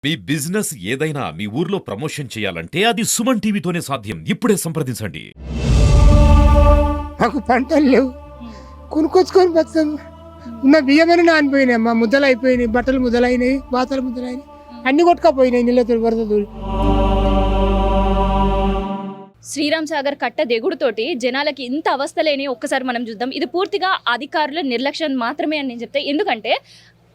మీ business ఏదైనా మీ ఊర్లో promotion చేయాలంటే అది సుమన్ టీవీతోనే సాధ్యం. ఇప్పుడే సంప్రదించండి. మాకు పంటలు లేవు, కొనుక్కొచ్చుకొని బతుకుతాం. ఉన్న బియ్యమని నానిపోయినాయి, అమ్మ ముద్దలు అయిపోయినాయి, బట్టలు ముద్దలైనాయి, బాతలు ముద్దలైనాయి, అన్ని కొట్టుకపోయినాయి నీళ్ళతో వరద. శ్రీరామ్ సాగర్ కట్ట దిగుడుతోటి జనాలకి ఇంత అవస్థ లేని ఒక్కసారి మనం చూద్దాం. ఇది పూర్తిగా అధికారుల నిర్లక్ష్యం మాత్రమే అని నేను చెప్తే, ఎందుకంటే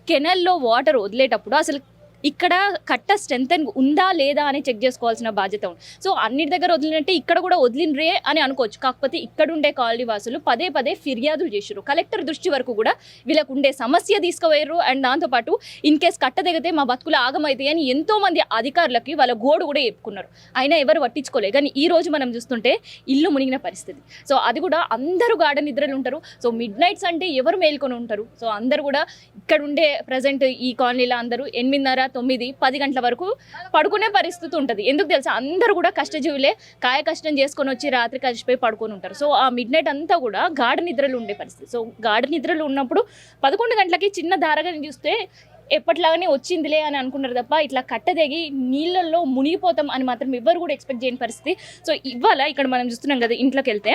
కెనాల్లో వాటర్ వదిలేటప్పుడు అసలు ఇక్కడ కట్ట స్ట్రెంగ్ ఉందా లేదా అని చెక్ చేసుకోవాల్సిన బాధ్యత ఉంది. సో అన్నిటి దగ్గర వదిలినట్టే ఇక్కడ కూడా వదిలినరే అని అనుకోవచ్చు. కాకపోతే ఇక్కడ ఉండే కాలనీ వాసులు పదే పదే ఫిర్యాదులు చేశారు. కలెక్టర్ దృష్టి వరకు కూడా వీళ్ళకు ఉండే సమస్య తీసుకుపోయారు. అండ్ దాంతోపాటు ఇన్ కేస్ కట్ట దిగితే మా బతుకులు ఆగమైతాయి అని ఎంతోమంది అధికారులకి వాళ్ళ గోడు కూడా చెప్పుకున్నారు. అయినా ఎవరు పట్టించుకోలేదు. కానీ ఈ రోజు మనం చూస్తుంటే ఇల్లు మునిగిన పరిస్థితి. సో అది కూడా అందరూ గాఢ నిద్రలు ఉంటారు. సో మిడ్ నైట్స్ అంటే ఎవరు మేల్కొని ఉంటారు. సో అందరూ కూడా ఇక్కడ ఉండే ప్రజెంట్ ఈ కాలనీలో అందరూ 8:30, 9, 10 గంటల వరకు పడుకునే పరిస్థితి ఉంటుంది. ఎందుకు తెలుసా, అందరూ కూడా కష్టజీవులే, కాయ కష్టం చేసుకొని వచ్చి రాత్రి కలిసిపోయి పడుకొని ఉంటారు. సో ఆ మిడ్ నైట్ అంతా కూడా గాఢ నిద్రలు ఉండే పరిస్థితి. సో గాఢ నిద్రలు ఉన్నప్పుడు 11 గంటలకి చిన్న దారగాని చూస్తే ఎప్పట్లాగానే వచ్చిందిలే అని అనుకున్నారు తప్ప ఇట్లా కట్టదగి నీళ్ళల్లో మునిగిపోతాం అని మాత్రం ఎవరు కూడా ఎక్స్పెక్ట్ చేయని పరిస్థితి. సో ఇవాళ ఇక్కడ మనం చూస్తున్నాం కదా, ఇంట్లోకి వెళ్తే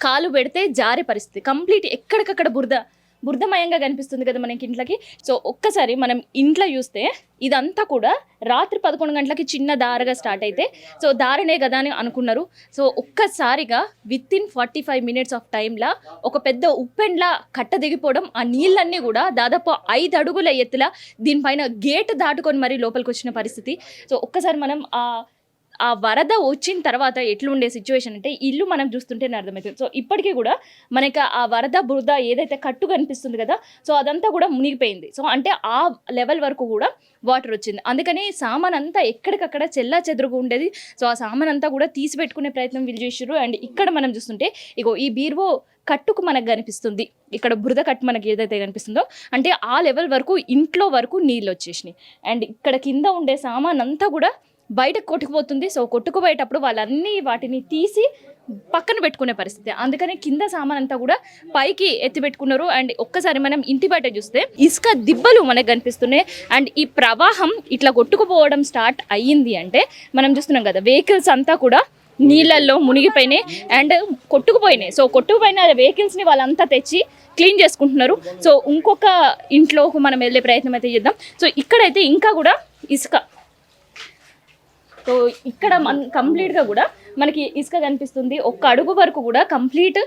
కాలు పెడితే జారే పరిస్థితి, కంప్లీట్ ఎక్కడికక్కడ బురదమయంగా కనిపిస్తుంది కదా మనకి ఇంట్లోకి. సో ఒక్కసారి మనం ఇంట్లో చూస్తే ఇదంతా కూడా రాత్రి 11 గంటలకి చిన్న దారగా స్టార్ట్ అయితే, సో దారనే కదా అని అనుకున్నారు. సో ఒక్కసారిగా విత్ ఇన్ 45 మినిట్స్ ఆఫ్ టైంలో ఒక పెద్ద ఉప్పెండ్లా కట్ట దిగిపోవడం, ఆ నీళ్ళన్నీ కూడా దాదాపు 5 అడుగుల ఎత్తుల దీనిపైన గేట్ దాటుకొని మరీ లోపలికి వచ్చిన పరిస్థితి. సో ఒక్కసారి మనం ఆ వరద వచ్చిన తర్వాత ఎట్లుండే సిచ్యువేషన్ అంటే ఇల్లు మనం చూస్తుంటేనే అర్థమవుతుంది. సో ఇప్పటికీ కూడా మనకి ఆ వరద బురద ఏదైతే కట్టు కనిపిస్తుంది కదా, సో అదంతా కూడా మునిగిపోయింది. సో అంటే ఆ లెవెల్ వరకు కూడా వాటర్ వచ్చింది. అందుకని సామాన్ అంతా ఎక్కడికక్కడ చెల్లా చెదురుగా ఉండేది. సో ఆ సామాన్ అంతా కూడా తీసి పెట్టుకునే ప్రయత్నం వీళ్ళు చేసారు. అండ్ ఇక్కడ మనం చూస్తుంటే ఇగో ఈ బీర్వో కట్టుకు మనకు కనిపిస్తుంది, ఇక్కడ బురద కట్టు మనకి ఏదైతే కనిపిస్తుందో అంటే ఆ లెవెల్ వరకు ఇంట్లో వరకు నీళ్ళు వచ్చేసినాయి. అండ్ ఇక్కడ కింద ఉండే సామాన్ అంతా కూడా బయటకు కొట్టుకుపోతుంది. సో కొట్టుకుపోయేటప్పుడు వాళ్ళన్నీ వాటిని తీసి పక్కన పెట్టుకునే పరిస్థితి. అందుకని కింద సామాన్ అంతా కూడా పైకి ఎత్తి పెట్టుకున్నారు. అండ్ ఒక్కసారి మనం ఇంటి బయట చూస్తే ఇసుక దిబ్బలు మనకు కనిపిస్తున్నాయి. అండ్ ఈ ప్రవాహం ఇట్లా కొట్టుకుపోవడం స్టార్ట్ అయ్యింది అంటే మనం చూస్తున్నాం కదా, వెహికల్స్ అంతా కూడా నీళ్ళల్లో మునిగిపోయినాయి అండ్ కొట్టుకుపోయినాయి. సో కొట్టుకుపోయిన వెహికల్స్ని వాళ్ళంతా తెచ్చి క్లీన్ చేసుకుంటున్నారు. సో ఇంకొక ఇంట్లోకి మనం వెళ్ళే ప్రయత్నం అయితే చేద్దాం. సో ఇక్కడైతే ఇంకా కూడా ఇసుక, సో ఇక్కడ కంప్లీట్గా కూడా మనకి ఇసుక కనిపిస్తుంది. ఒక్క అడుగు వరకు కూడా కంప్లీట్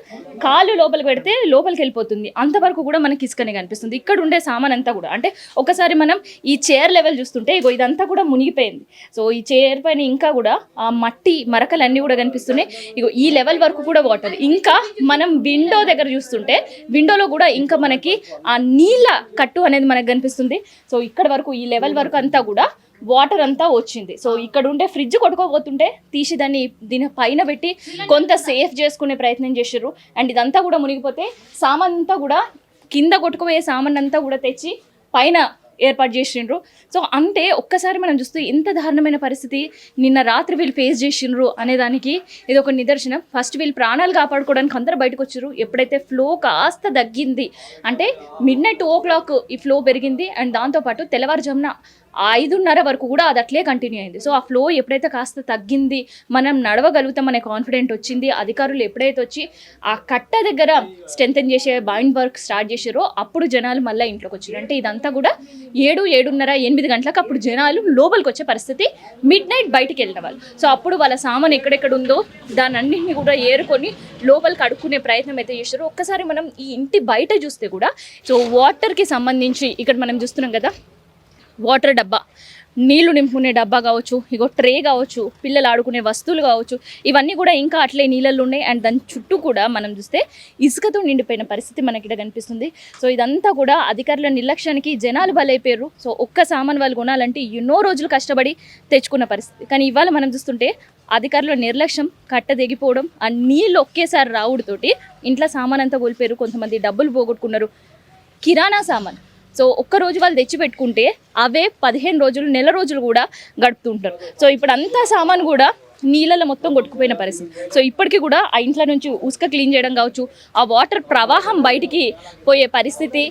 కాలు లోపలికి పెడితే లోపలికి వెళ్ళిపోతుంది, అంతవరకు కూడా మనకి ఇసుకనే కనిపిస్తుంది. ఇక్కడ ఉండే సామాన్ అంతా కూడా అంటే ఒకసారి మనం ఈ చైర్ లెవెల్ చూస్తుంటే ఇగో ఇదంతా కూడా మునిగిపోయింది. సో ఈ చైర్ పైన ఇంకా కూడా ఆ మట్టి మరకలన్నీ కూడా కనిపిస్తున్నాయి. ఇగో ఈ లెవెల్ వరకు కూడా వాటర్. ఇంకా మనం విండో దగ్గర చూస్తుంటే విండోలో కూడా ఇంకా మనకి ఆ నీళ్ళ కట్టు అనేది మనకు కనిపిస్తుంది. సో ఇక్కడ వరకు ఈ లెవెల్ వరకు అంతా కూడా వాటర్ అంతా వచ్చింది. సో ఇక్కడ ఉండే ఫ్రిడ్జ్ కొట్టుకోబోతుంటే తీసి దీని పైన పెట్టి కొంత సేఫ్ చేసుకునే ప్రయత్నం చేశారు. అండ్ ఇదంతా కూడా మునిగిపోతే సామాన్ అంతా కూడా కింద కొట్టుకుపోయే సామాన్ అంతా కూడా తెచ్చి పైన ఏర్పాటు చేసిండ్రు. సో అంటే ఒక్కసారి మనం చూస్తే ఎంత దారుణమైన పరిస్థితి నిన్న రాత్రి వీళ్ళు ఫేస్ చేసిండ్రు అనేదానికి ఇది ఒక నిదర్శనం. ఫస్ట్ వీళ్ళు ప్రాణాలు కాపాడుకోవడానికి అందరూ బయటకు వచ్చారు. ఎప్పుడైతే ఫ్లో కాస్త తగ్గింది అంటే మిడ్-నైట్ 2 o'clock ఈ ఫ్లో పెరిగింది. అండ్ దాంతోపాటు తెల్లవారుజామున 5:30 వరకు కూడా అది అట్లే కంటిన్యూ అయింది. సో ఆ ఫ్లో ఎప్పుడైతే కాస్త తగ్గింది, మనం నడవగలుగుతాం అనే కాన్ఫిడెంట్ వచ్చింది, అధికారులు ఎప్పుడైతే వచ్చి ఆ కట్ట దగ్గర స్ట్రెంథెన్ చేసే బైండ్ వర్క్ స్టార్ట్ చేశారో అప్పుడు జనాలు మళ్ళీ ఇంట్లోకి వచ్చారు. అంటే ఇదంతా కూడా 7, 7:30, 8 గంటలకు అప్పుడు జనాలు లోపలికి వచ్చే పరిస్థితి, మిడ్-నైట్ బయటికి వెళ్ళిన వాళ్ళు. సో అప్పుడు వాళ్ళ సామాన్ ఎక్కడెక్కడ ఉందో దాని అన్నింటినీ కూడా ఏరుకొని లోపలికి అడుక్కునే ప్రయత్నం అయితే చేశారు. ఒక్కసారి మనం ఈ ఇంటి బయట చూస్తే కూడా సో వాటర్కి సంబంధించి ఇక్కడ మనం చూస్తున్నాం కదా, వాటర్ డబ్బా, నీళ్లు నింపుకునే డబ్బా కావచ్చు, ఇగో ట్రే కావచ్చు, పిల్లలు ఆడుకునే వస్తువులు కావచ్చు, ఇవన్నీ కూడా ఇంకా అట్లే నీళ్ళల్లో ఉన్నాయి. అండ్ దాని చుట్టూ కూడా మనం చూస్తే ఇసుకతో నిండిపోయిన పరిస్థితి మనకి ఇక్కడ కనిపిస్తుంది. సో ఇదంతా కూడా అధికారుల నిర్లక్ష్యానికి జనాలు బలైపోయారు. సో ఒక్క సామాన్ వాళ్ళు కొనాలంటే ఎన్నో రోజులు కష్టపడి తెచ్చుకున్న పరిస్థితి. కానీ ఇవాళ మనం చూస్తుంటే అధికారుల నిర్లక్ష్యం, కట్ట దిగిపోవడం, ఆ నీళ్ళు ఒకేసారి రావుడితోటి ఇంట్లో సామాన్ అంతా కోల్పోయారు. కొంతమంది డబ్బులు పోగొట్టుకున్నారు, కిరాణా సామాన్. సో ఒక్కరోజు వాళ్ళు తెచ్చి పెట్టుకుంటే అవే 15 రోజులు, నెల రోజులు కూడా గడుపుతుంటారు. సో ఇప్పుడు అంతా సామాన్ కూడా నీళ్ళలో మొత్తం కొట్టుకుపోయిన పరిస్థితి. సో ఇప్పటికీ కూడా ఆ ఇంట్లో నుంచి ఉసుక క్లీన్ చేయడం కావచ్చు, ఆ వాటర్ ప్రవాహం బయటికి పోయే పరిస్థితి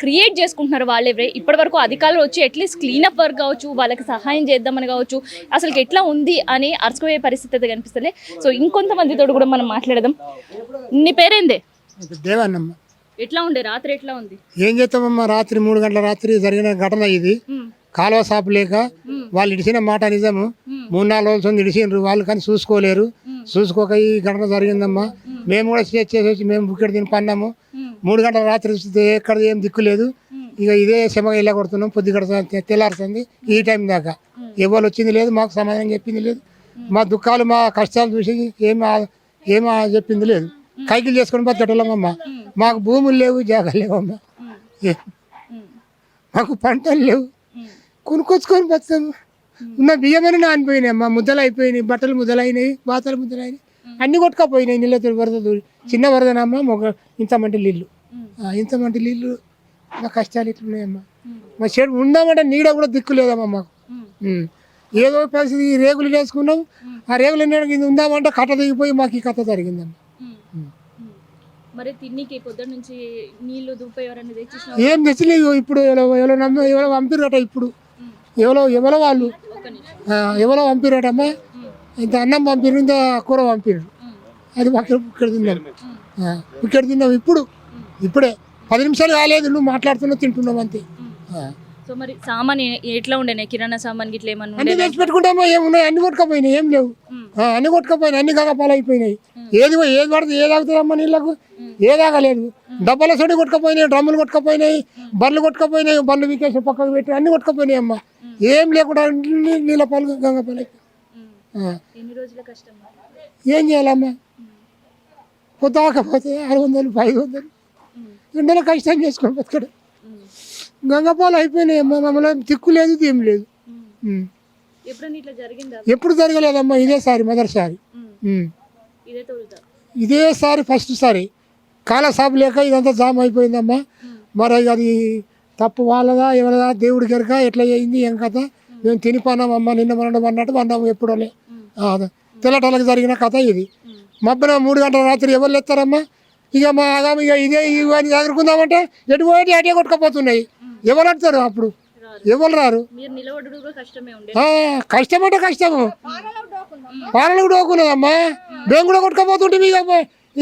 క్రియేట్ చేసుకుంటున్నారు వాళ్ళెవరే. ఇప్పటివరకు అధికారులు వచ్చి అట్లీస్ట్ క్లీనప్ వర్క్ కావచ్చు, వాళ్ళకి సహాయం చేద్దామని కావచ్చు, అసలు ఎట్లా ఉంది అని అరుచుకుపోయే పరిస్థితి అయితే కనిపిస్తుంది. సో ఇంకొంతమందితో కూడా మనం మాట్లాడదాం. నీ పేరేందే? దేవన్నమ్మ. ఎట్లా ఉండే రాత్రి, ఎట్లా ఉంది? ఏం చేస్తామమ్మా, రాత్రి 3 గంటల రాత్రి జరిగిన ఘటన ఇది. కాలువ సాపు లేక వాళ్ళు ఇడిచిన మాట నిజము. 3-4 రోజులు ఇడిచిండ్రు వాళ్ళు, కానీ చూసుకోలేరు. చూసుకోక ఈ ఘటన జరిగిందమ్మా. మేము కూడా స్టేజ్ చేసేసి మేము బుక్కెట్ తిని పన్నాము. 3 గంటల రాత్రి చూస్తే ఎక్కడ ఏం దిక్కు లేదు. ఇక ఇదే క్షమగా ఇలా కొడుతున్నాం. పొద్దుగడ తెల్లారుతుంది ఈ టైం దాకా ఎవరు వచ్చింది లేదు, మాకు సమాధానం చెప్పింది లేదు. మా దుఃఖాలు మా కష్టాలు చూసి ఏం చెప్పింది లేదు. కైకిలు చేసుకొని బతకటోళ్ళమమ్మ. మాకు భూములు లేవు, జాగాలు లేవమ్మా. మాకు పంటలు లేవు, కొనుక్కొచ్చుకొని బతాము. ఉన్న బియ్యమని నానిపోయినాయమ్మా, ముద్దలు అయిపోయినాయి, బట్టలు ముద్దలైనాయి, బాతలు ముద్దలైనాయి, అన్ని కొట్టుకపోయినాయి నీళ్ళతో. వరద చిన్న వరదనమ్మా, ఇంత మంటి నీళ్ళు, ఇంత మంటి నీళ్ళు. మా కష్టాలు ఇట్లున్నాయమ్మా. మా చెడు ఉందామంటే నీడ కూడా దిక్కు లేదమ్మా మాకు. ఏదో పరిస్థితి రేగులు వేసుకున్నాం. ఆ రేగులు కింద ఉందామంటే కట్ట దిగిపోయి మాకు ఈ కథ జరిగిందమ్మా. మరి తిన్నికి పొద్దు నుంచి నీళ్లు దూపేవారని తెచ్చేసిన ఏం తెచ్చలేదు. ఇప్పుడు ఎవరో పంపిరట. ఇప్పుడు ఎవరో వాళ్ళు ఎవరో పంపిరటమ్మా. ఇంత అన్నం పంపిరు, ఇంత కూర పంపిరు. అది మాకు ఇక్కడ తిన్నాం. ఇప్పుడే 10 నిమిషాలు కాలేదు, నువ్వు మాట్లాడుతున్నావు, తింటున్నావు అంతే. సో మరి సామాన్ ఎట్లా ఉండే? కిరాణా సామాన్ గిట్ల ఏమన్నా అన్ని తెచ్చి పెట్టుకుంటామో ఏమున్నాయి, అన్ని కొట్టుకపోయినాయి, ఏం లేవు. అన్ని కొట్టుకపోయినాయి, అన్ని గగపాలు అయిపోయినాయి. ఏది పడితే ఏది ఆగుతుందమ్మా నీళ్ళకు, ఏది ఆగలేదు. డబ్బాల సొడి కొట్టుకపోయినాయి, డ్రమ్ములు కొట్టుకపోయినాయి, బర్రెలు కొట్టుకపోయినాయి, బర్రెలు వికేసి పక్కకు పెట్టి అన్ని కొట్టుకపోయినాయి అమ్మా. ఏం లేకుండా నీళ్ళ పాలు గంగపాలు అయిపోయి. ఎన్ని రోజుల కష్టం? ఏం చేయాలమ్మా, పొద్దాకపోతే 600, 500 ఎండలో కష్టం చేసుకొని బతకడం. గంగపాలు అయిపోయినాయి అమ్మా. మమ్మల్ని తిక్కు లేదు, ఏం లేదు. ఎప్పుడు జరగలేదమ్మా, ఇదేసారి మొదటిసారి. ఇదేసారి ఫస్ట్ సారి కాల సాపు లేక ఇదంతా జామ్ అయిపోయిందమ్మా. మరి అది తప్పు వాళ్ళదా ఎవరిదా, దేవుడి కనుక ఎట్లా అయింది ఏం కథ. మేము తినిపోన్నామమ్మా, నిన్న అన్నట్టు అన్నాము. ఎప్పుడోలే తెల్లటోళ్ళకి జరిగిన కథ ఇది. మబ్బున 3 గంటల రాత్రి ఎవరు ఎత్తారమ్మా. ఇక మా ఆగామి ఇదే ఇవన్నీ చదువుకుందామంటే ఎటు పోయి అటే కొట్టుకపోతున్నాయి. ఎవరు అడతారు అప్పుడు? ఎవరు రారు. కష్టమంటే కష్టము, పాలనకు డోకున్నదమ్మా. మేము కూడా కొట్టుకపోతుంటే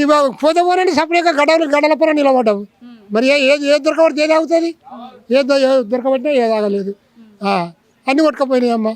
ఇక పోతే పోనండి సపరేట్గా గడల పొర నిలబడ్డాము. మరి ఏది దొరకబడితే ఏది ఆగుతుంది? ఏది దొరకబట్టినా ఏది ఆగలేదు. అన్నీ కొట్టుకపోయినాయి అమ్మా.